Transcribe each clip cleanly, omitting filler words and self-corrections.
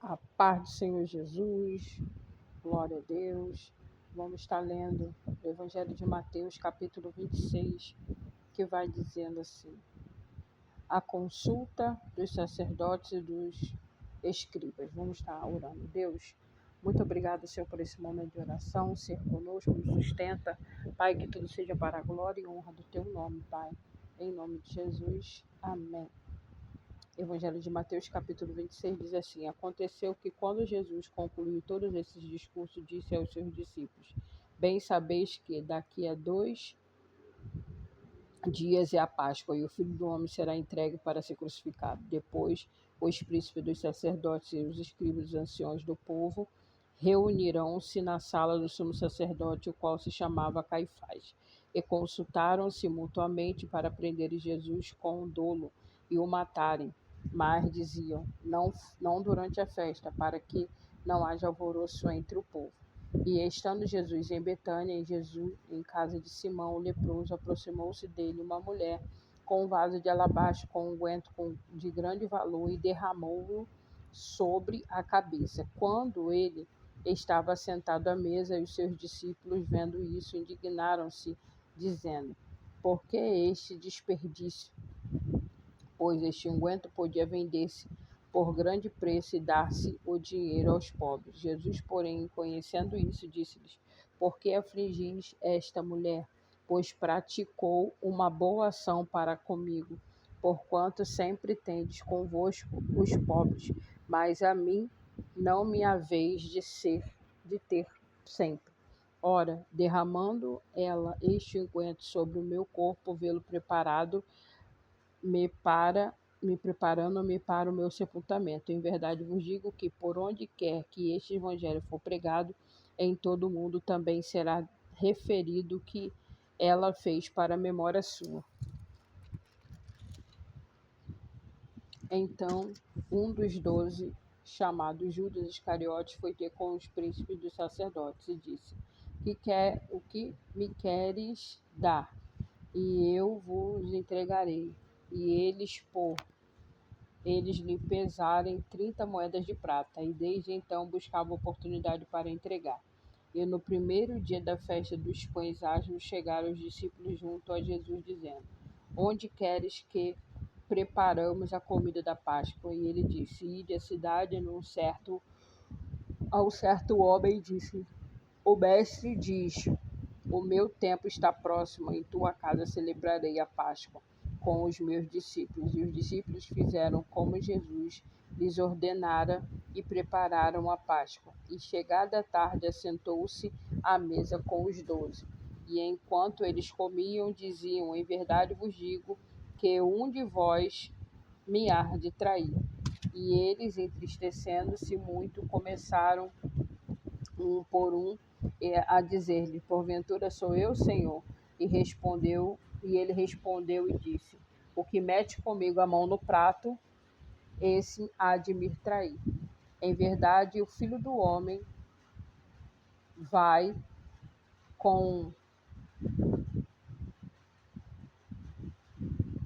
A paz do Senhor Jesus, glória a Deus. Vamos estar lendo o Evangelho de Mateus, capítulo 26, que vai dizendo assim: a consulta dos sacerdotes e dos escribas. Vamos estar orando. Deus, muito obrigado, Senhor, por esse momento de oração, ser conosco, nos sustenta. Pai, que tudo seja para a glória e honra do Teu nome, Pai. Em nome de Jesus, amém. Evangelho de Mateus, capítulo 26, diz assim: aconteceu que quando Jesus concluiu todos esses discursos, disse aos seus discípulos: bem sabeis que daqui a 2 dias é a Páscoa, e o Filho do Homem será entregue para ser crucificado. Depois, os príncipes dos sacerdotes e os escribas dos anciãos do povo reunirão-se na sala do sumo sacerdote, o qual se chamava Caifás, e consultaram-se mutuamente para prenderem Jesus com dolo e o matarem. Mas diziam: não durante a festa, para que não haja alvoroço entre o povo. E estando Jesus em Betânia, em casa de Simão, o leproso, aproximou-se dele uma mulher com um vaso de alabastro com unguento de grande valor e derramou-o sobre a cabeça. Quando ele estava sentado à mesa, e os seus discípulos, vendo isso, indignaram-se, dizendo: por que este desperdício? Pois este unguento podia vender-se por grande preço e dar-se o dinheiro aos pobres. Jesus, porém, conhecendo isso, disse-lhes: por que afligis esta mulher? Pois praticou uma boa ação para comigo, porquanto sempre tendes convosco os pobres, mas a mim não me haveis de ter sempre. Ora, derramando ela este unguento sobre o meu corpo, vê-lo preparado me preparando-me para o meu sepultamento. Em verdade vos digo que por onde quer que este evangelho for pregado, em todo o mundo também será referido que ela fez para a memória sua. Então, um dos 12, chamado Judas Iscariotes, foi ter com os príncipes dos sacerdotes e disse: o que me queres dar? E eu vos entregarei. E eles lhe pesarem 30 moedas de prata, e desde então buscava oportunidade para entregar. E no primeiro dia da festa dos pães asmos chegaram os discípulos junto a Jesus, dizendo: onde queres que preparamos a comida da Páscoa? E ele disse: ide à cidade, ao certo homem disse: o mestre diz: o meu tempo está próximo, em tua casa celebrarei a Páscoa com os meus discípulos. E os discípulos fizeram como Jesus lhes ordenara e prepararam a Páscoa. E chegada a tarde, assentou-se à mesa com os 12. E enquanto eles comiam, diziam: em verdade vos digo que um de vós me há de trair. E eles, entristecendo-se muito, começaram um por um a dizer-lhe: porventura sou eu, Senhor? E ele respondeu e disse: o que mete comigo a mão no prato, esse há de me trair. Em verdade, o Filho do Homem vai com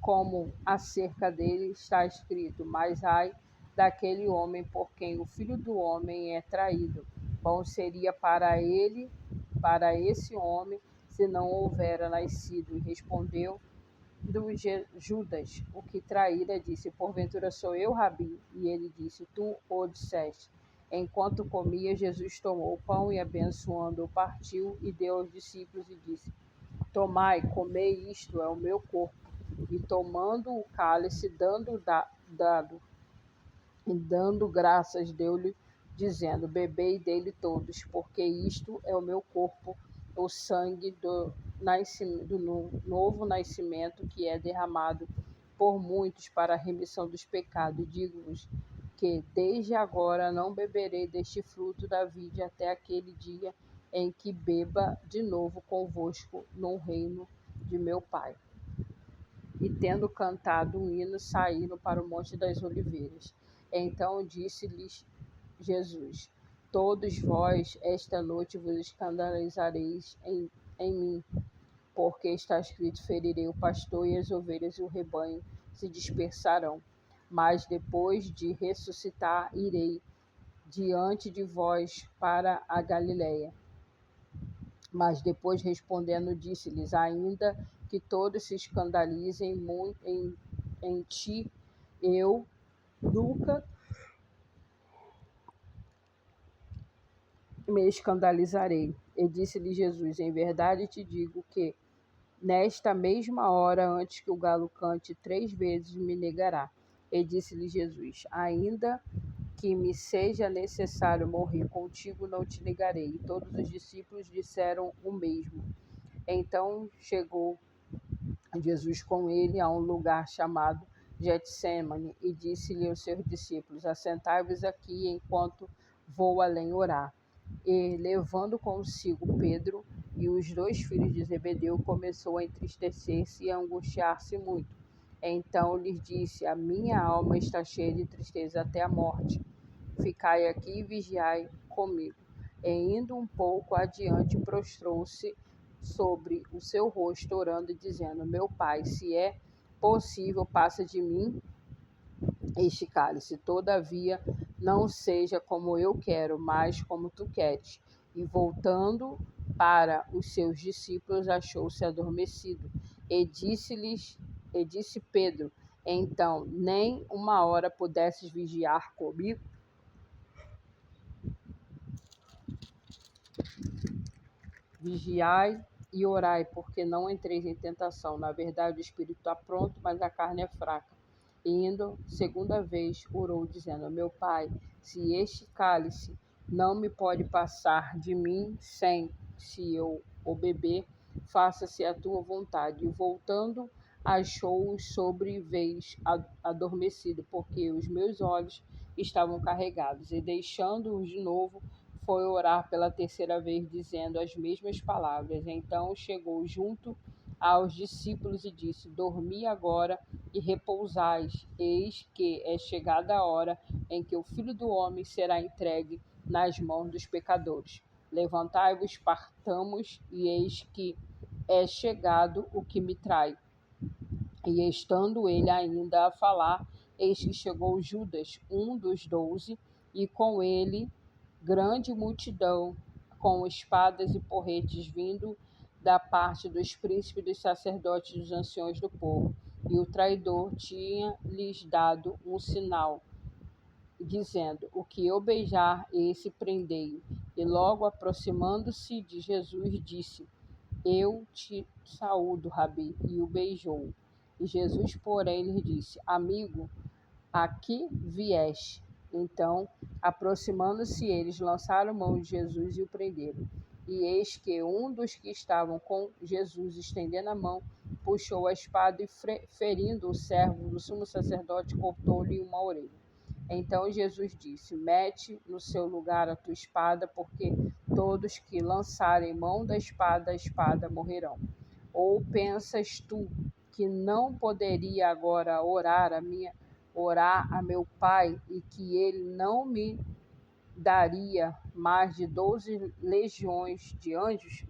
como acerca dele está escrito: mas ai daquele homem por quem o Filho do Homem é traído. Bom seria para esse homem, se não houvera nascido. E respondeu Judas, o que traíra, disse: porventura sou eu, Rabi? E ele disse: tu o disseste. Enquanto comia, Jesus tomou o pão e, abençoando-o, partiu e deu aos discípulos e disse: tomai, comei, isto é o meu corpo. E tomando o cálice, dando graças, deu-lhe, dizendo: bebei dele todos, porque isto é o meu corpo, o sangue do novo nascimento, que é derramado por muitos para a remissão dos pecados. Digo-vos que desde agora não beberei deste fruto da vide até aquele dia em que beba de novo convosco no reino de meu Pai. E tendo cantado um hino, saíram para o Monte das Oliveiras. Então disse-lhes Jesus: todos vós esta noite vos escandalizareis em mim, porque está escrito: ferirei o pastor, e as ovelhas e o rebanho se dispersarão. Mas depois de ressuscitar, irei diante de vós para a Galiléia. Mas depois respondendo, disse-lhes: ainda que todos se escandalizem muito em ti, eu nunca me escandalizarei. E disse-lhe Jesus: em verdade te digo que nesta mesma hora, antes que o galo cante 3 vezes, me negará. E disse-lhe Jesus: ainda que me seja necessário morrer contigo, não te negarei. E todos os discípulos disseram o mesmo. Então chegou Jesus com ele a um lugar chamado Getsêmane e disse-lhe aos seus discípulos: assentai-vos aqui enquanto vou além orar. E, levando consigo Pedro e os 2 filhos de Zebedeu, começou a entristecer-se e a angustiar-se muito. Então lhes disse: a minha alma está cheia de tristeza até a morte. Ficai aqui e vigiai comigo. E indo um pouco adiante, prostrou-se sobre o seu rosto, orando e dizendo: meu Pai, se é possível, passa de mim este cálice. Todavia, não seja como eu quero, mas como tu queres. E voltando para os seus discípulos, achou-se adormecido. E disse Pedro: então, nem uma hora pudesses vigiar comigo? Vigiai e orai, porque não entreis em tentação. Na verdade, o espírito está pronto, mas a carne é fraca. E indo segunda vez, orou, dizendo: meu Pai, se este cálice não me pode passar de mim sem, se eu o beber, faça-se a tua vontade. E voltando, achou-os sobre vez adormecido, porque os meus olhos estavam carregados. E deixando-os de novo, foi orar pela terceira vez, dizendo as mesmas palavras. Então chegou junto aos discípulos e disse: dormi agora e repousais. Eis que é chegada a hora em que o Filho do Homem será entregue nas mãos dos pecadores. Levantai-vos, partamos, e eis que é chegado o que me trai. E estando ele ainda a falar, eis que chegou Judas, um dos 12, e com ele grande multidão, com espadas e porretes, vindo da parte dos príncipes, dos sacerdotes e dos anciões do povo. E o traidor tinha-lhes dado um sinal, dizendo: o que eu beijar, esse prendei-o. E logo aproximando-se de Jesus, disse: eu te saúdo, Rabi, e o beijou. E Jesus, porém, lhe disse: amigo, aqui vieste. Então, aproximando-se eles, lançaram mão de Jesus e o prenderam. E eis que um dos que estavam com Jesus, estendendo a mão, puxou a espada e, ferindo o servo do sumo sacerdote, cortou-lhe uma orelha. Então Jesus disse: mete no seu lugar a tua espada, porque todos que lançarem mão da espada, a espada morrerão. Ou pensas tu que não poderia agora orar a meu Pai, e que ele não me daria mais de 12 legiões de anjos?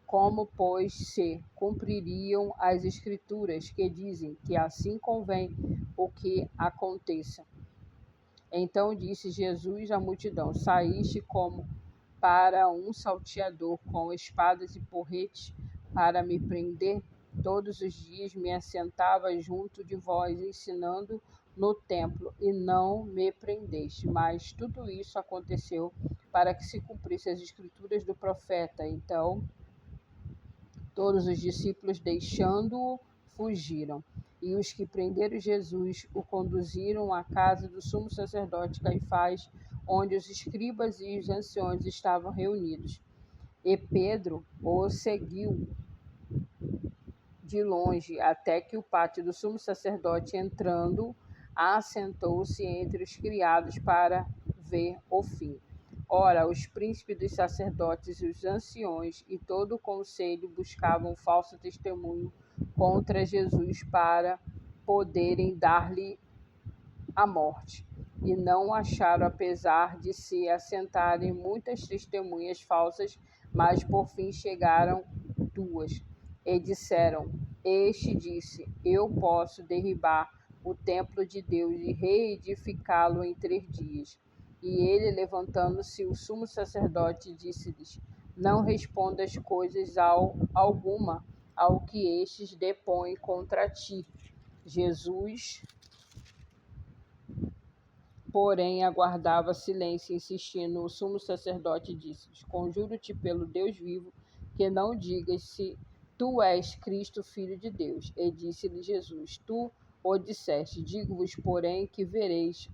Como, pois, se cumpririam as Escrituras, que dizem que assim convém o que aconteça? Então disse Jesus à multidão: saíste como para um salteador com espadas e porretes para me prender? Todos os dias me assentava junto de vós, ensinando no templo, e não me prendeste. Mas tudo isso aconteceu para que se cumprisse as escrituras do profeta. Então todos os discípulos, deixando-o, fugiram. E os que prenderam Jesus o conduziram à casa do sumo sacerdote Caifás, onde os escribas e os anciões estavam reunidos. E Pedro o seguiu de longe, até que o pátio do sumo sacerdote, entrando, assentou-se entre os criados para ver o fim. Ora, os príncipes dos sacerdotes e os anciões e todo o conselho buscavam falso testemunho contra Jesus para poderem dar-lhe a morte. E não acharam, apesar de se assentarem muitas testemunhas falsas, mas por fim chegaram 2. E disseram: este disse: eu posso derribar o templo de Deus e reedificá-lo em 3 dias. E ele, levantando-se, o sumo sacerdote, disse-lhes: Não respondas coisas alguma ao que estes depõem contra ti. Jesus, porém, aguardava silêncio, insistindo. O sumo sacerdote disse-lhes: Conjuro-te pelo Deus vivo, que não digas se tu és Cristo, filho de Deus. E disse-lhe Jesus: Tu o disseste. Digo-vos, porém, que vereis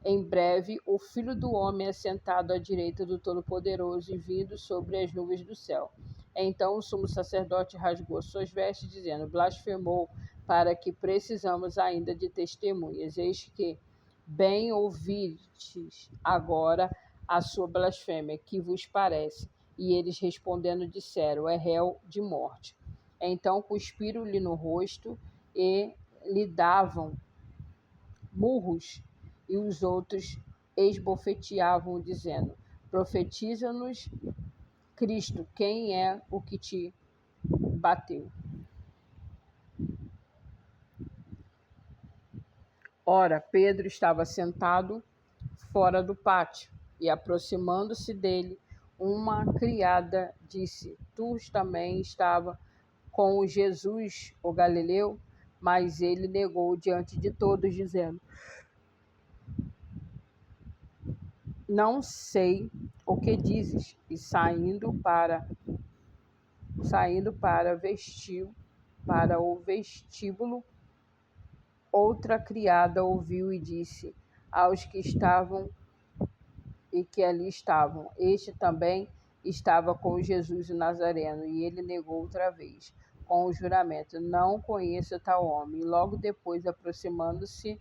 em breve o Filho do Homem assentado à direita do Todo-Poderoso e vindo sobre as nuvens do céu. Então o sumo sacerdote rasgou suas vestes, dizendo: Blasfemou, para que precisamos ainda de testemunhas. Eis que bem ouvistes agora a sua blasfêmia, que vos parece? E eles respondendo disseram: É réu de morte. Então cuspiram-lhe no rosto e lhe davam murros, e os outros esbofeteavam, dizendo: Profetiza-nos, Cristo, quem é o que te bateu? Ora, Pedro estava sentado fora do pátio, e aproximando-se dele, uma criada disse: Tu também estava com Jesus, o Galileu? Mas ele negou diante de todos, dizendo: Não sei o que dizes. E saindo para o vestíbulo, outra criada ouviu e disse aos que estavam e que ali estavam: Este também estava com Jesus o Nazareno. E ele negou outra vez, com o juramento: Não conheço tal homem. E logo depois, aproximando-se,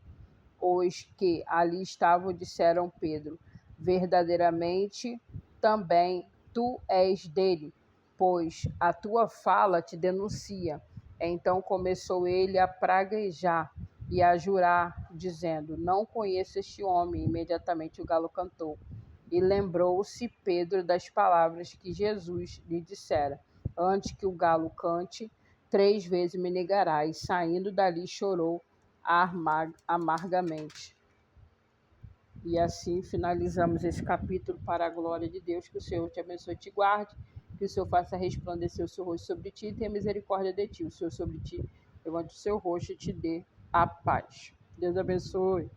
os que ali estavam disseram a Pedro: Verdadeiramente também tu és dele, pois a tua fala te denuncia. Então começou ele a praguejar e a jurar, dizendo: Não conheço este homem. Imediatamente o galo cantou. E lembrou-se Pedro das palavras que Jesus lhe dissera: Antes que o galo cante, 3 vezes me negarás. Saindo dali, chorou amargamente. E assim finalizamos esse capítulo para a glória de Deus. Que o Senhor te abençoe e te guarde, que o Senhor faça resplandecer o seu rosto sobre ti e tenha misericórdia de ti. O Senhor sobre ti levante o seu rosto e te dê a paz. Deus abençoe.